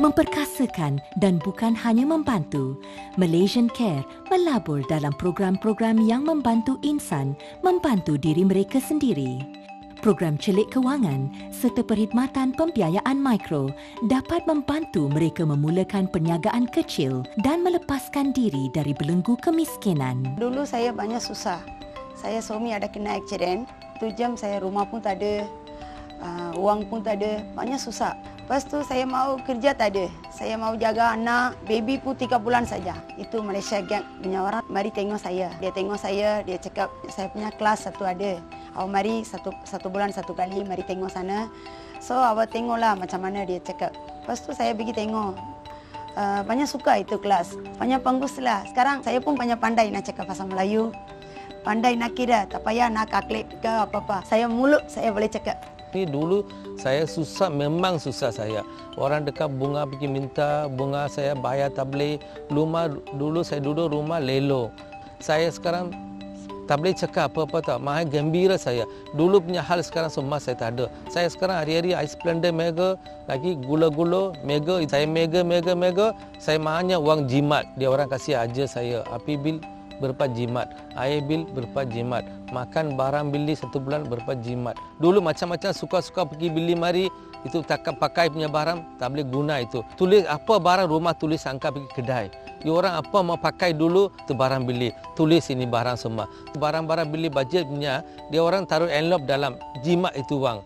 memperkasakan dan bukan hanya membantu. Malaysian Care melabur dalam program-program yang membantu insan membantu diri mereka sendiri. Program celik kewangan serta perkhidmatan pembiayaan mikro dapat membantu mereka memulakan perniagaan kecil dan melepaskan diri dari belenggu kemiskinan. Dulu saya banyak susah. Saya suami ada kena accident. 1 jam saya rumah pun tak ada, wang pun tak ada, banyak susah. Lepas tu saya mau kerja tak ada. Saya mau jaga anak, baby pun 3 bulan saja. Itu Malaysia Gang punya orang mari tengok saya. Dia tengok saya, dia cakap saya punya kelas satu ada. Awak mari satu bulan satu kali, mari tengok sana. So awak tengoklah macam mana dia cakap. Lepas tu saya pergi tengok. Banyak suka itu kelas. Banyak baguslah. Sekarang saya pun banyak pandai nak cakap bahasa Melayu. Pandai nak kira, tak payah nak kalkulate ke apa-apa. Saya mulut, saya boleh cakap. Ini dulu saya susah, memang susah saya. Orang dekat bunga pergi minta, bunga saya bayar tak boleh. Dulu saya duduk rumah lelo. Saya sekarang tak boleh cakap apa-apa tak. Mahal gembira saya. Dulu punya hal sekarang semua saya tak ada. Saya sekarang hari-hari ais blender mega, lagi gula-gula mega. Saya mega. Saya mahanya uang jimat. Dia orang kasih aja saya. Api bil berapa jimat, air bil berapa jimat, makan barang beli 1 bulan berapa jimat. Dulu macam-macam suka-suka pergi beli mari, itu tak pakai punya barang, tak boleh guna itu. Tulis apa barang rumah, tulis angka pergi kedai. Orang apa mau pakai dulu, tu barang beli. Tulis ini barang semua. Barang-barang beli budget punya, dia orang taruh envelope dalam jimat itu wang.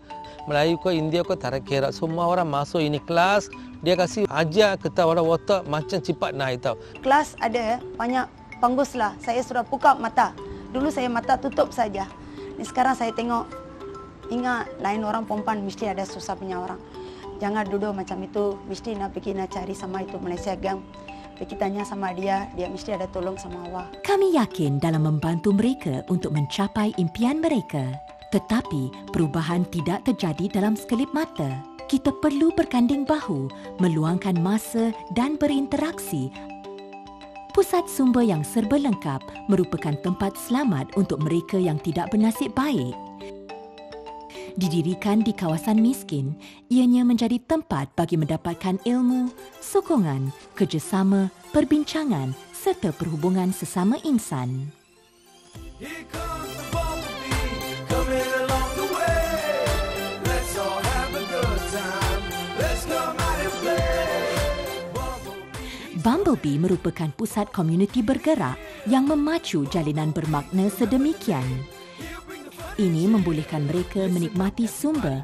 Melayu ke India ke tak kira, semua orang masuk ini kelas, dia kasih ajar kita orang water macam cepat naik tahu. Kelas ada banyak baguslah. Saya sudah buka mata. Dulu saya mata tutup saja. Ini sekarang saya tengok. Ingat, lain orang perempuan mesti ada susah punya orang. Jangan duduk macam itu. Mesti nak pergi nak cari sama itu Malaysia Gang. Pergi tanya sama dia. Dia mesti ada tolong sama awak. Kami yakin dalam membantu mereka untuk mencapai impian mereka. Tetapi perubahan tidak terjadi dalam sekelip mata. Kita perlu berganding bahu, meluangkan masa dan berinteraksi. Pusat sumber yang serba lengkap merupakan tempat selamat untuk mereka yang tidak bernasib baik. Didirikan di kawasan miskin, ianya menjadi tempat bagi mendapatkan ilmu, sokongan, kerjasama, perbincangan serta perhubungan sesama insan. Bumblebee merupakan pusat komuniti bergerak yang memacu jalinan bermakna sedemikian. Ini membolehkan mereka menikmati sumber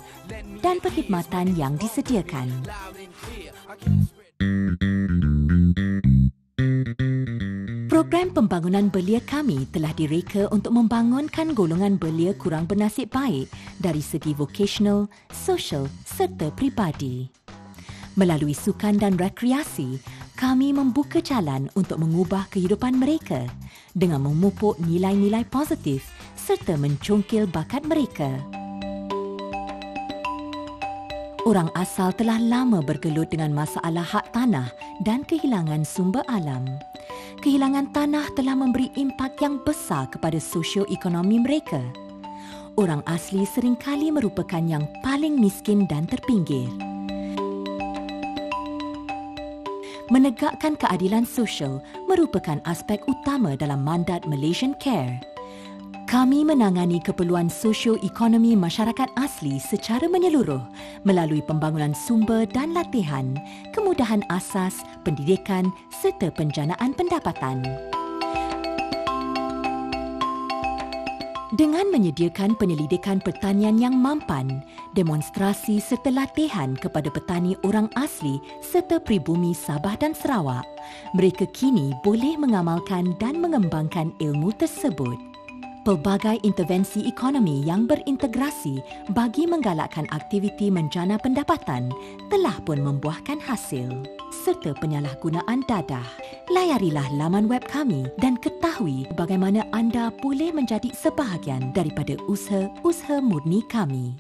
dan perkhidmatan yang disediakan. Program pembangunan belia kami telah direka untuk membangunkan golongan belia kurang bernasib baik dari segi vocational, sosial serta peribadi. Melalui sukan dan rekreasi, kami membuka jalan untuk mengubah kehidupan mereka dengan memupuk nilai-nilai positif serta mencongkil bakat mereka. Orang asal telah lama bergelut dengan masalah hak tanah dan kehilangan sumber alam. Kehilangan tanah telah memberi impak yang besar kepada sosioekonomi mereka. Orang asli seringkali merupakan yang paling miskin dan terpinggir. Menegakkan keadilan sosial merupakan aspek utama dalam mandat Malaysian Care. Kami menangani keperluan sosioekonomi masyarakat asli secara menyeluruh melalui pembangunan sumber dan latihan, kemudahan asas, pendidikan serta penjanaan pendapatan. Dengan menyediakan penyelidikan pertanian yang mampan, demonstrasi serta latihan kepada petani orang asli serta pribumi Sabah dan Sarawak, mereka kini boleh mengamalkan dan mengembangkan ilmu tersebut. Pelbagai intervensi ekonomi yang berintegrasi bagi menggalakkan aktiviti menjana pendapatan telah pun membuahkan hasil. Serta penyalahgunaan dadah. Layarilah laman web kami dan ketahui bagaimana anda boleh menjadi sebahagian daripada usaha-usaha murni kami.